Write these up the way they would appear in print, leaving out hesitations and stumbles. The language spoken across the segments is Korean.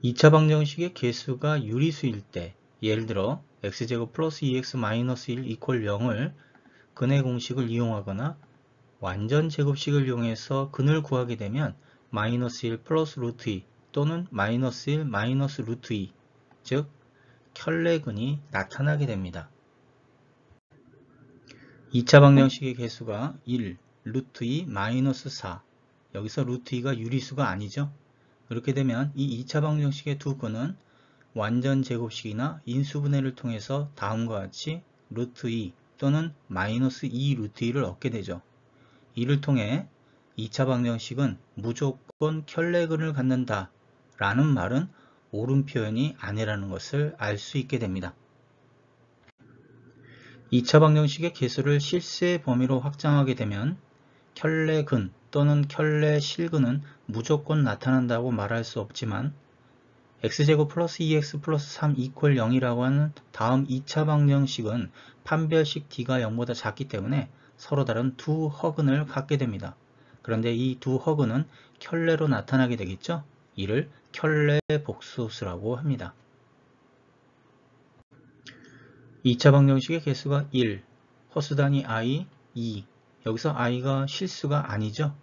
2차 방정식의 개수가 유리수일 때, 예를 들어 x제곱 플러스 2x 마이너스 1 이퀄 0을 근의 공식을 이용하거나 완전 제곱식을 이용해서 근을 구하게 되면 마이너스 1 플러스 루트 2 또는 마이너스 1 마이너스 루트 2, 즉 켤레근이 나타나게 됩니다. 2차 방정식의 개수가 1, 루트 2, 마이너스 4, 여기서 루트 2가 유리수가 아니죠. 그렇게 되면 이 2차 방정식의 두 근은 완전 제곱식이나 인수분해를 통해서 다음과 같이 루트 2 또는 마이너스 2 루트 2를 얻게 되죠. 이를 통해 2차 방정식은 무조건 켤레근을 갖는다 라는 말은 옳은 표현이 아니라는 것을 알 수 있게 됩니다. 2차 방정식의 개수를 실수의 범위로 확장하게 되면 켤레근 또는 켤레실근은 무조건 나타난다고 말할 수 없지만 x제곱 플러스 2x 플러스 3 이퀄 0이라고 하는 다음 2차 방정식은 판별식 d가 0보다 작기 때문에 서로 다른 두 허근을 갖게 됩니다. 그런데 이 두 허근은 켤레로 나타나게 되겠죠? 이를 켤레 복소수라고 합니다. 2차 방정식의 개수가 1, 허수단위 i, 2, 여기서 i가 실수가 아니죠?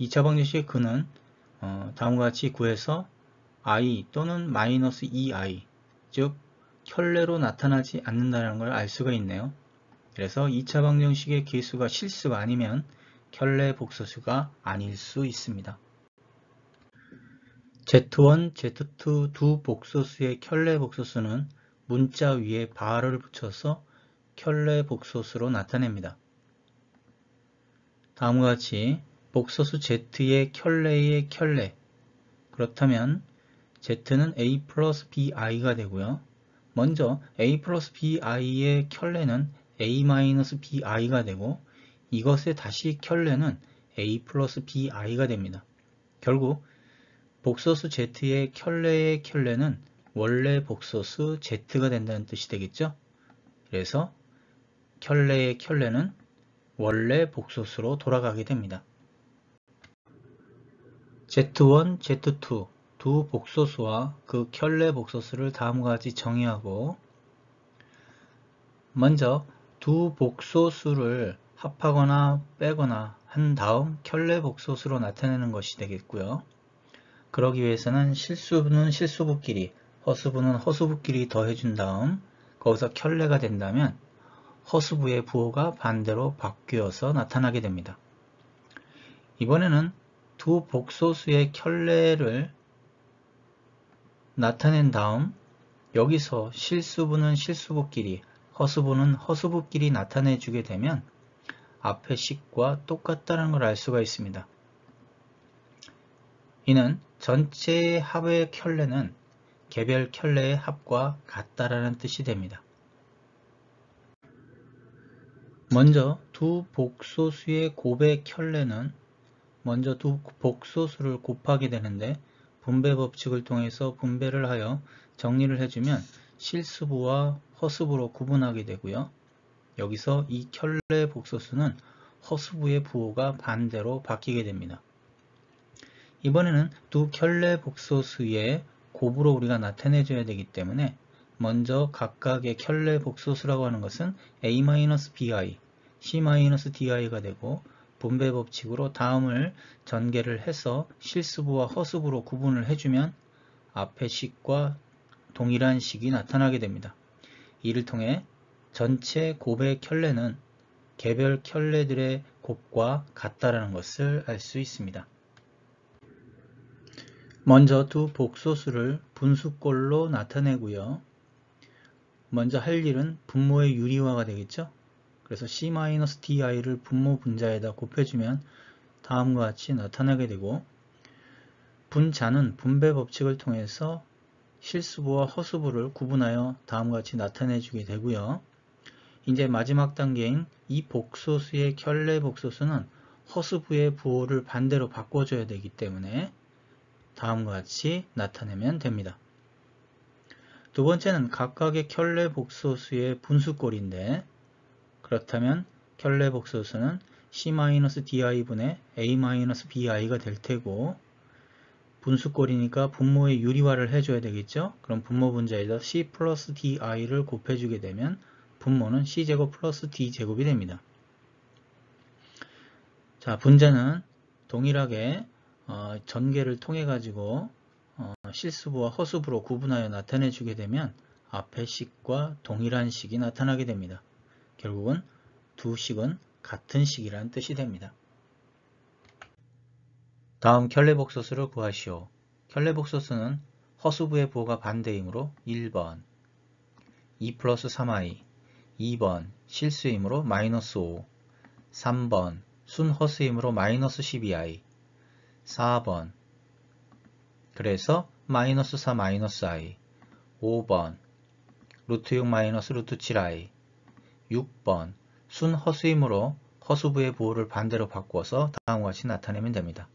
2차 방정식의 근은 다음과 같이 구해서 i 또는 마이너스 2i, 즉 켤레로 나타나지 않는다는 걸 알 수가 있네요. 그래서 2차 방정식의 개수가 실수가 아니면 켤레 복소수가 아닐 수 있습니다. Z1, Z2 두 복소수의 켤레 복소수는 문자 위에 바를 붙여서 켤레 복소수로 나타냅니다. 다음과 같이 복소수 Z의 켤레의 켤레, 그렇다면 Z는 A 플러스 BI가 되고요. 먼저 A 플러스 BI의 켤레는 A 마이너스 BI가 되고 이것의 다시 켤레는 A 플러스 BI가 됩니다. 결국 복소수 Z의 켤레의 켤레는 원래 복소수 Z가 된다는 뜻이 되겠죠. 그래서 켤레의 켤레는 원래 복소수로 돌아가게 됩니다. Z1, Z2 두 복소수와 그 켤레 복소수를 다음과 같이 정의하고 먼저 두 복소수를 합하거나 빼거나 한 다음 켤레 복소수로 나타내는 것이 되겠고요. 그러기 위해서는 실수분은 실수부끼리, 허수분은 허수부끼리 더해준 다음 거기서 켤레가 된다면 허수부의 부호가 반대로 바뀌어서 나타나게 됩니다. 이번에는 두 복소수의 켤레를 나타낸 다음 여기서 실수분은 실수부끼리, 허수분은 허수부끼리 나타내 주게 되면 앞의 식과 똑같다는 걸 알 수가 있습니다. 이는 전체의 합의 켤레는 개별 켤레의 합과 같다라는 뜻이 됩니다. 먼저 두 복소수의 곱의 켤레는 먼저 두 복소수를 곱하게 되는데 분배 법칙을 통해서 분배를 하여 정리를 해주면 실수부와 허수부로 구분하게 되고요. 여기서 이 켤레 복소수는 허수부의 부호가 반대로 바뀌게 됩니다. 이번에는 두 켤레 복소수의 곱으로 우리가 나타내줘야 되기 때문에 먼저 각각의 켤레 복소수라고 하는 것은 a-bi, c-di가 되고 분배 법칙으로 다음을 전개를 해서 실수부와 허수부로 구분을 해주면 앞의 식과 동일한 식이 나타나게 됩니다. 이를 통해 전체 곱의 켤레는 개별 켤레들의 곱과 같다라는 것을 알 수 있습니다. 먼저 두 복소수를 분수꼴로 나타내고요. 먼저 할 일은 분모의 유리화가 되겠죠. 그래서 c-di를 분모 분자에다 곱해주면 다음과 같이 나타나게 되고 분자는 분배 법칙을 통해서 실수부와 허수부를 구분하여 다음과 같이 나타내주게 되고요. 이제 마지막 단계인 이 복소수의 켤레 복소수는 허수부의 부호를 반대로 바꿔줘야 되기 때문에 다음과 같이 나타내면 됩니다. 두 번째는 각각의 켤레 복소수의 분수꼴인데 그렇다면 켤레 복소수는 c-di분의 a-bi가 될 테고 분수꼴이니까 분모의 유리화를 해줘야 되겠죠. 그럼 분모 분자에다 c 플러스 di를 곱해주게 되면 분모는 c제곱 플러스 d제곱이 됩니다. 자, 분자는 동일하게 전개를 통해 가지고 실수부와 허수부로 구분하여 나타내 주게 되면 앞의 식과 동일한 식이 나타나게 됩니다. 결국은 두 식은 같은 식이라는 뜻이 됩니다. 다음 켤레복소수를 구하시오. 켤레복소수는 허수부의 부호가 반대이므로 1번 2 플러스 3i, 2번 실수이므로 마이너스 5, 3번 순허수이므로 마이너스 12i, 4번 그래서 마이너스 4 마이너스 i, 5번 루트 6 마이너스 루트 7i, 6번 순허수이므로 허수부의 부호를 반대로 바꿔서 다음과 같이 나타내면 됩니다.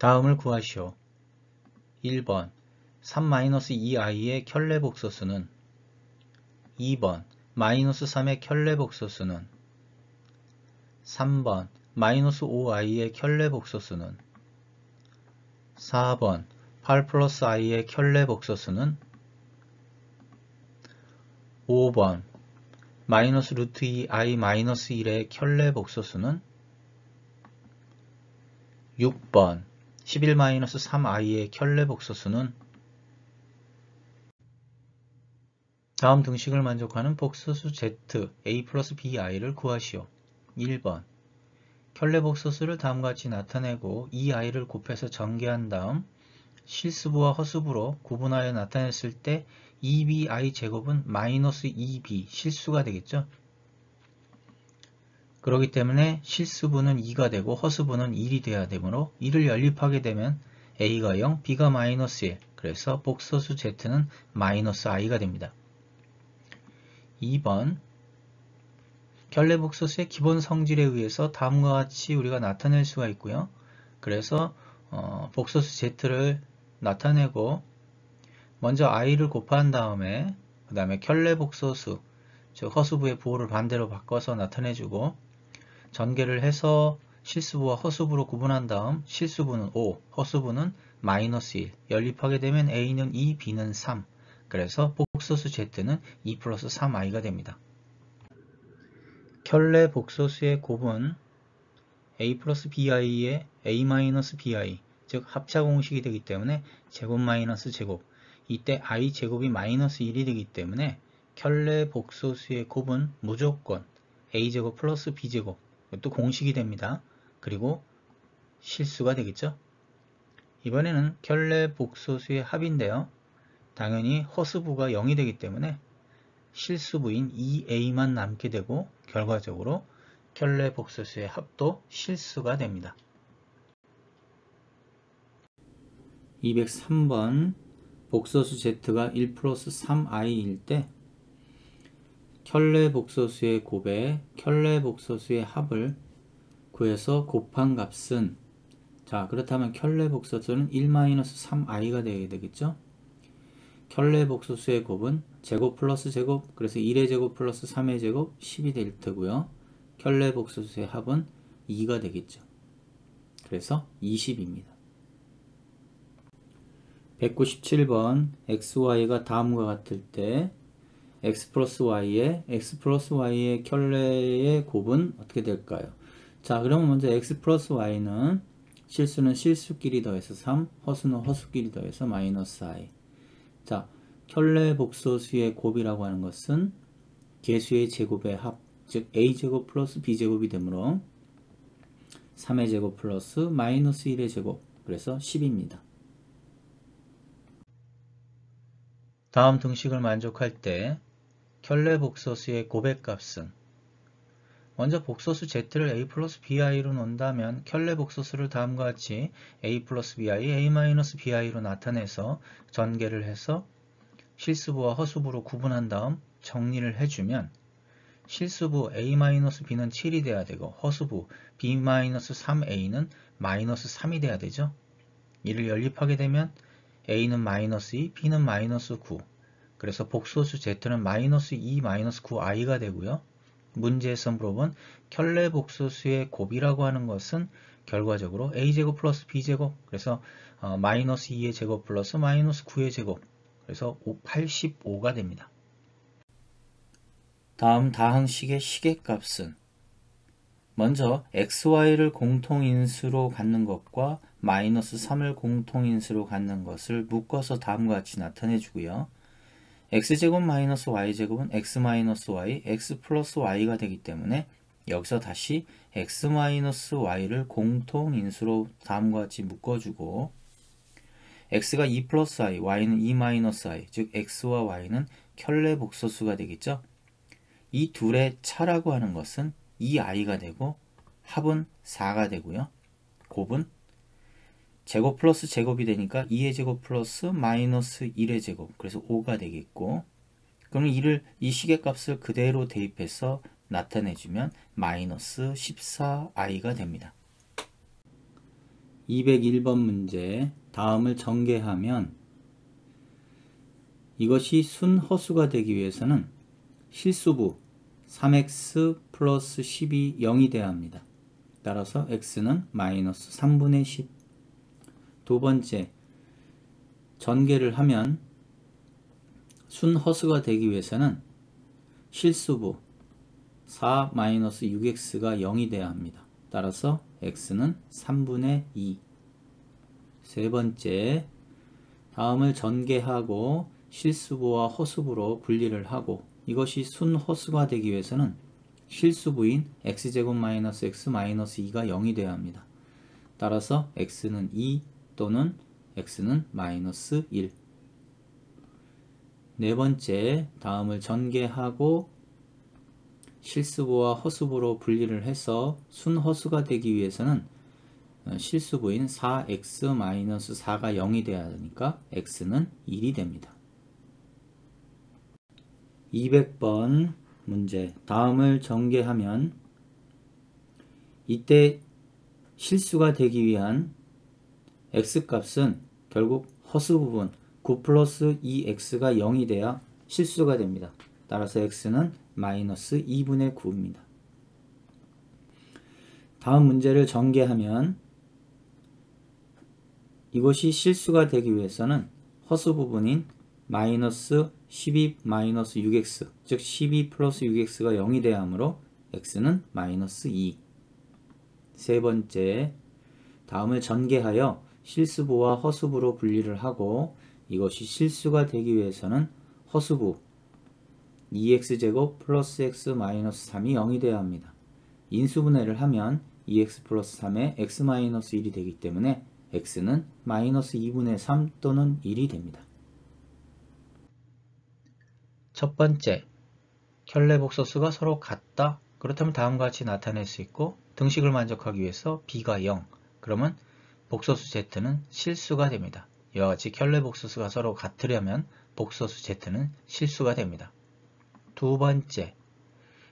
다음을 구하시오. 1번 3-2i의 켤레복소수는 2번 마이너스 3의 켤레복소수는 3번 마이너스 5i의 켤레복소수는 4번 8 플러스 i의 켤레복소수는 5번 마이너스 루트 2i 마이너스 1의 켤레복소수는 6번 11-3i의 켤레복소수는 다음 등식을 만족하는 복소수 z a 플러스 bi를 구하시오. 1번 켤레복소수를 다음과 같이 나타내고 이 i를 곱해서 전개한 다음 실수부와 허수부로 구분하여 나타냈을 때 2bi 제곱은 마이너스 2b 실수가 되겠죠. 그렇기 때문에 실수부는 2가 되고 허수부는 1이 돼야 되므로 2를 연립하게 되면 a가 0, b가 마이너스 1, 그래서 복소수 z는 마이너스 i가 됩니다. 2번 켤레복소수의 기본 성질에 의해서 다음과 같이 우리가 나타낼 수가 있고요. 그래서 복소수 z를 나타내고 먼저 i를 곱한 다음에 그 다음에 켤레복소수 즉 허수부의 부호를 반대로 바꿔서 나타내주고 전개를 해서 실수부와 허수부로 구분한 다음 실수부는 5, 허수부는 마이너스 1 연립하게 되면 a는 2, b는 3 그래서 복소수 z는 2 플러스 3i가 됩니다. 켤레복소수의 곱은 a 플러스 bi의 a 마이너스 bi 즉 합차 공식이 되기 때문에 제곱 마이너스 제곱 이때 i 제곱이 마이너스 1이 되기 때문에 켤레복소수의 곱은 무조건 a제곱 플러스 b제곱 이것도 공식이 됩니다. 그리고 실수가 되겠죠. 이번에는 켤레복소수의 합인데요. 당연히 허수부가 0이 되기 때문에 실수부인 2a만 남게 되고 결과적으로 켤레복소수의 합도 실수가 됩니다. 203번 복소수 z가 1 플러스 3i일 때 켤레복소수의 곱에 켤레복소수의 합을 구해서 곱한 값은 자 그렇다면 켤레복소수는 1-3i가 되어야 되겠죠. 켤레복소수의 곱은 제곱 플러스 제곱 그래서 1의 제곱 플러스 3의 제곱 10이 될 테고요. 켤레복소수의 합은 2가 되겠죠. 그래서 20입니다. 197번 xy가 다음과 같을 때 x 플러스 y의 켤레의 곱은 어떻게 될까요? 자 그러면 먼저 x 플러스 y는 실수는 실수끼리 더해서 3, 허수는 허수끼리 더해서 마이너스 i. 자 켤레복소수의 곱이라고 하는 것은 개수의 제곱의 합, 즉 a제곱 플러스 b제곱이 되므로 3의 제곱 플러스 마이너스 1의 제곱, 그래서 10입니다. 다음 등식을 만족할 때 켤레복소수의 곱의 값은 먼저 복소수 z를 a 플러스 bi로 놓는다면 켤레복소수를 다음과 같이 a 플러스 bi, a 마이너스 bi로 나타내서 전개를 해서 실수부와 허수부로 구분한 다음 정리를 해주면 실수부 a-b는 7이 돼야 되고 허수부 b-3a는 마이너스 3이 돼야 되죠. 이를 연립하게 되면 a는 마이너스 2, b는 마이너스 9 그래서 복소수 z는 마이너스 2, 마이너스 9i가 되고요. 문제에서 물어본 켤레복소수의 곱이라고 하는 것은 결과적으로 a제곱 플러스 b제곱, 그래서 마이너스 2의 제곱 플러스 마이너스 9의 제곱, 그래서 85가 됩니다. 다음 다항식의 시계값은 먼저 xy를 공통인수로 갖는 것과 마이너스 3을 공통인수로 갖는 것을 묶어서 다음과 같이 나타내 주고요. x제곱 마이너스 y제곱은 x 마이너스 y, x 플러스 y가 되기 때문에 여기서 다시 x 마이너스 y를 공통인수로 다음과 같이 묶어주고, x가 2 플러스 i, y는 2 마이너스 i, 즉 x와 y는 켤레 복소수가 되겠죠. 이 둘의 차라고 하는 것은 2i가 되고 합은 4가 되고요. 곱은 제곱 플러스 제곱이 되니까 2의 제곱 플러스 마이너스 1의 제곱, 그래서 5가 되겠고, 그럼 이 시계값을 그대로 대입해서 나타내주면 마이너스 14i가 됩니다. 201번 문제, 다음을 전개하면 이것이 순허수가 되기 위해서는 실수부 3x 플러스 10이 0이 되어야 합니다. 따라서 x는 마이너스 3분의 10. 두 번째, 전개를 하면 순허수가 되기 위해서는 실수부 4-6x가 0이 되어야 합니다. 따라서 x는 3분의 2. 세 번째, 다음을 전개하고 실수부와 허수부로 분리를 하고 이것이 순허수가 되기 위해서는 실수부인 x제곱 마이너스 x 마이너스 2가 0이 되어야 합니다. 따라서 x는 2 또는 x는 마이너스 1. 네 번째, 다음을 전개하고 실수부와 허수부로 분리를 해서 순허수가 되기 위해서는 실수부인 4x-4가 0이 되어야 하니까 x는 1이 됩니다. 200번 문제, 다음을 전개하면 이때 실수가 되기 위한 x값은 결국 허수 부분 9 플러스 2x가 0이 돼야 실수가 됩니다. 따라서 x는 마이너스 2분의 9입니다. 다음 문제를 전개하면 이것이 실수가 되기 위해서는 허수 부분인 마이너스 12 마이너스 6x, 즉 12 플러스 6x가 0이 돼야 하므로 x는 마이너스 2. 세 번째, 다음을 전개하여 실수부와 허수부로 분리를 하고 이것이 실수가 되기 위해서는 허수부 2x제곱 플러스 x 마이너스 3이 0이 되어야 합니다. 인수분해를 하면 2x 플러스 3에 x 마이너스 1이 되기 때문에 x는 마이너스 2분의 3 또는 1이 됩니다. 첫 번째, 켤레복소수가 서로 같다. 그렇다면 다음과 같이 나타낼 수 있고, 등식을 만족하기 위해서 b가 0, 그러면 복소수 z는 실수가 됩니다. 이와 같이 켤레복소수가 서로 같으려면 복소수 z는 실수가 됩니다. 두 번째,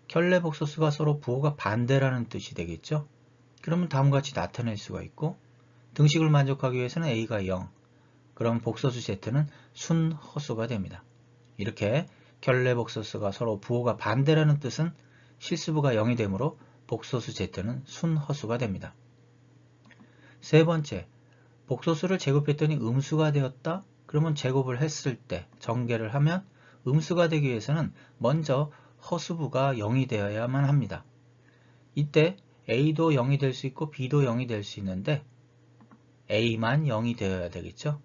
켤레복소수가 서로 부호가 반대라는 뜻이 되겠죠. 그러면 다음과 같이 나타낼 수가 있고, 등식을 만족하기 위해서는 a가 0, 그럼 복소수 z는 순허수가 됩니다. 이렇게 켤레복소수가 서로 부호가 반대라는 뜻은 실수부가 0이 되므로 복소수 z는 순허수가 됩니다. 세 번째, 복소수를 제곱했더니 음수가 되었다. 그러면 제곱을 했을 때 전개를 하면 음수가 되기 위해서는 먼저 허수부가 0이 되어야만 합니다. 이때 a도 0이 될 수 있고 b도 0이 될 수 있는데 a만 0이 되어야 되겠죠.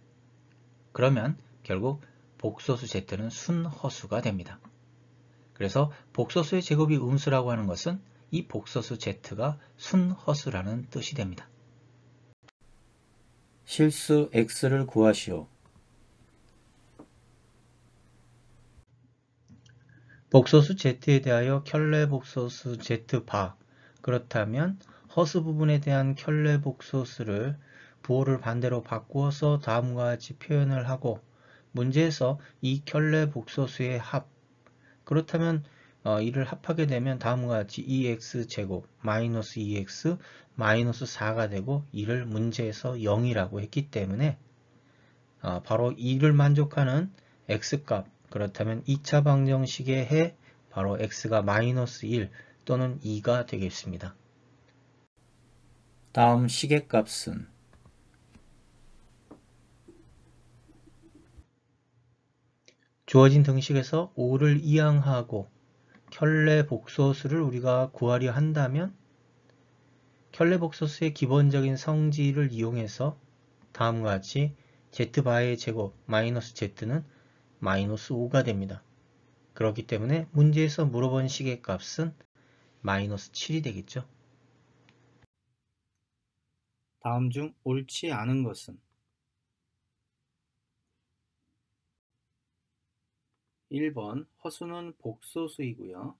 그러면 결국 복소수 z는 순허수가 됩니다. 그래서 복소수의 제곱이 음수라고 하는 것은 이 복소수 z가 순허수라는 뜻이 됩니다. 실수 x를 구하시오. 복소수 z에 대하여 켤레복소수 z바, 그렇다면 허수 부분에 대한 켤레복소수를 부호를 반대로 바꾸어서 다음과 같이 표현을 하고 문제에서 이 켤레복소수의 합, 그렇다면 이를 합하게 되면 다음과 같이 2x제곱 마이너스 2x 마이너스 4가 되고 이를 문제에서 0이라고 했기 때문에 바로 이를 만족하는 x값, 그렇다면 2차 방정식의 해 바로 x가 마이너스 1 또는 2가 되겠습니다. 다음 시계값은 주어진 등식에서 5를 이항하고 켤레 복소수를 우리가 구하려 한다면 켤레 복소수의 기본적인 성질을 이용해서 다음과 같이 z바의 제곱 마이너스 z는 마이너스 5가 됩니다. 그렇기 때문에 문제에서 물어본 시계값은 마이너스 7이 되겠죠. 다음 중 옳지 않은 것은 1번 허수는 복소수이고요.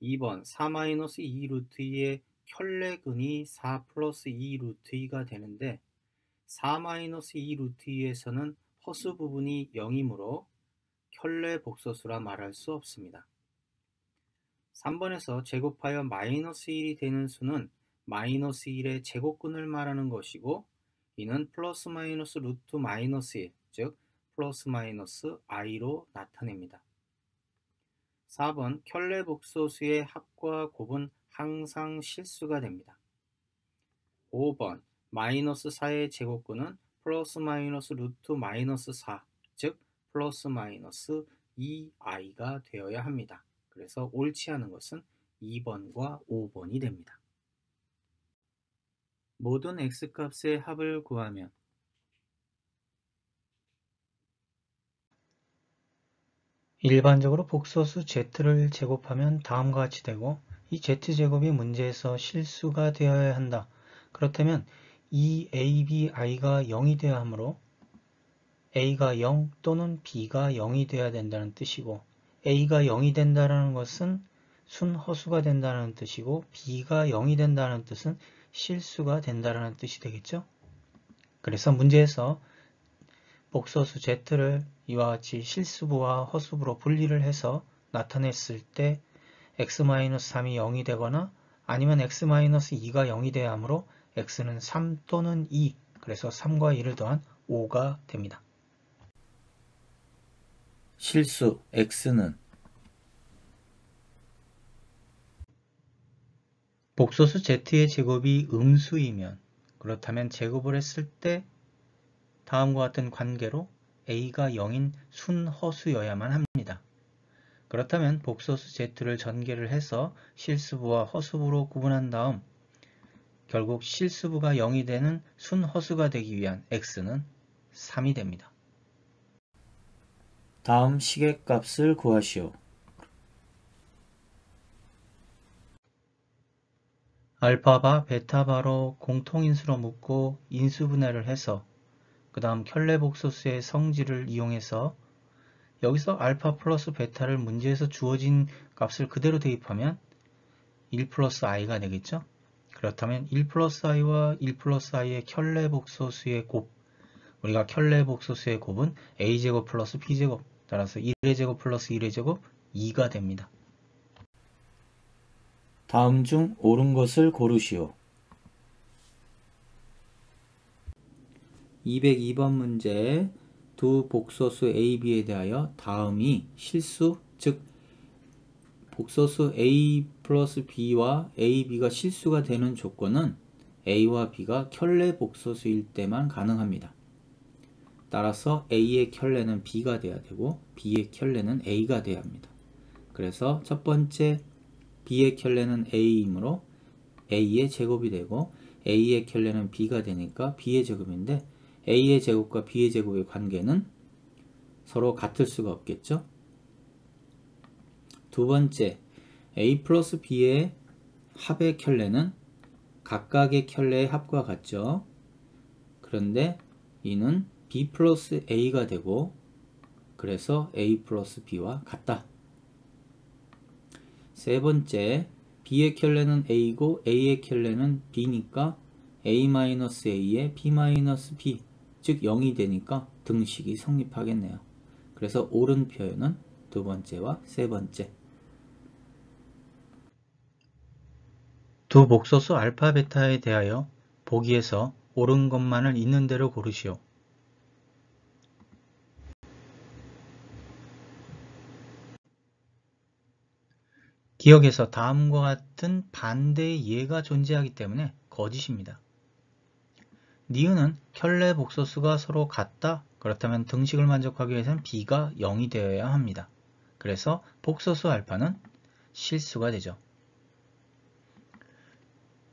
2번 4-2 루트 2의 켤레근이 4 플러스 2 루트 2가 되는데 4-2 루트 2에서는 허수 부분이 0이므로 켤레 복소수라 말할 수 없습니다. 3번에서 제곱하여 마이너스 1이 되는 수는 마이너스 1의 제곱근을 말하는 것이고 이는 플러스 마이너스 루트 마이너스 1, 즉 플러스 마이너스 i로 나타냅니다. 4번 켤레 복소수의 합과 곱은 항상 실수가 됩니다. 5번 마이너스 4의 제곱근은 플러스 마이너스 루트 마이너스 4, 즉 플러스 마이너스 2i가 되어야 합니다. 그래서 옳지 않은 것은 2번과 5번이 됩니다. 모든 x값의 합을 구하면 일반적으로 복소수 z를 제곱하면 다음과 같이 되고 이 z제곱이 문제에서 실수가 되어야 한다. 그렇다면 이 a, b, i가 0이 되어야 하므로 a가 0 또는 b가 0이 되어야 된다는 뜻이고 a가 0이 된다는 것은 순허수가 된다는 뜻이고 b가 0이 된다는 뜻은 실수가 된다는 뜻이 되겠죠. 그래서 문제에서 복소수 z를 이와 같이 실수부와 허수부로 분리를 해서 나타냈을 때 x-3이 0이 되거나 아니면 x-2가 0이 되어야 하므로 x는 3 또는 2, 그래서 3과 2를 더한 5가 됩니다. 실수 x는 복소수 z의 제곱이 음수이면 그렇다면 제곱을 했을 때 다음과 같은 관계로 a가 0인 순허수여야만 합니다. 그렇다면 복소수 z를 전개를 해서 실수부와 허수부로 구분한 다음 결국 실수부가 0이 되는 순허수가 되기 위한 x는 3이 됩니다. 다음 시계값을 구하시오. 알파바, 베타바로 공통인수로 묶고 인수분해를 해서 그 다음 켤레 복소수의 성질을 이용해서 여기서 알파 플러스 베타를 문제에서 주어진 값을 그대로 대입하면 1 플러스 i가 되겠죠. 그렇다면 1 플러스 i와 1 플러스 i의 켤레 복소수의 곱, 우리가 켤레 복소수의 곱은 a제곱 플러스 b제곱, 따라서 1의 제곱 플러스 1의 제곱 2가 됩니다. 다음 중 옳은 것을 고르시오. 202번 문제 두 복소수 a, b에 대하여 다음이 실수, 즉 복소수 a 플러스 b와 a, b가 실수가 되는 조건은 a와 b가 켤레 복소수일 때만 가능합니다. 따라서 a의 켤레는 b가 돼야 되고 b의 켤레는 a가 돼야 합니다. 그래서 첫 번째 b의 켤레는 a이므로 a의 제곱이 되고 a의 켤레는 b가 되니까 b의 제곱인데 a의 제곱과 b의 제곱의 관계는 서로 같을 수가 없겠죠. 두 번째 a 플러스 b의 합의 켤레는 각각의 켤레의 합과 같죠. 그런데 이는 b 플러스 a가 되고 그래서 a 플러스 b와 같다. 세 번째 b의 켤레는 a고 a의 켤레는 b니까 a-a에 b-b, 즉 0이 되니까 등식이 성립하겠네요. 그래서 옳은 표현은 두 번째와 세 번째. 두 복소수 알파, 베타에 대하여 보기에서 옳은 것만을 있는 대로 고르시오. 기억에서 다음과 같은 반대의 예가 존재하기 때문에 거짓입니다. 니은은 켤레 복소수가 서로 같다? 그렇다면 등식을 만족하기 위해서는 b가 0이 되어야 합니다. 그래서 복소수 알파는 실수가 되죠.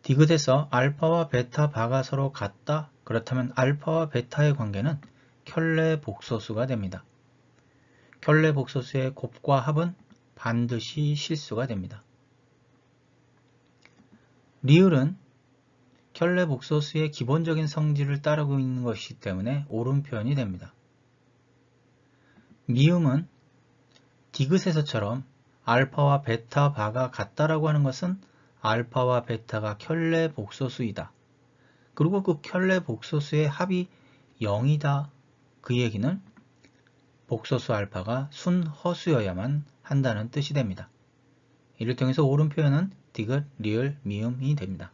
디귿에서 알파와 베타 바가 서로 같다? 그렇다면 알파와 베타의 관계는 켤레 복소수가 됩니다. 켤레 복소수의 곱과 합은 반드시 실수가 됩니다. 리을은 켤레 복소수의 기본적인 성질을 따르고 있는 것이기 때문에 옳은 표현이 됩니다. 미음은 디귿에서처럼 알파와 베타 바가 같다라고 하는 것은 알파와 베타가 켤레 복소수이다. 그리고 그 켤레 복소수의 합이 0이다. 그 얘기는 복소수 알파가 순허수여야만 한다는 뜻이 됩니다. 이를 통해서 옳은 표현은 디귿, 리을, 미음이 됩니다.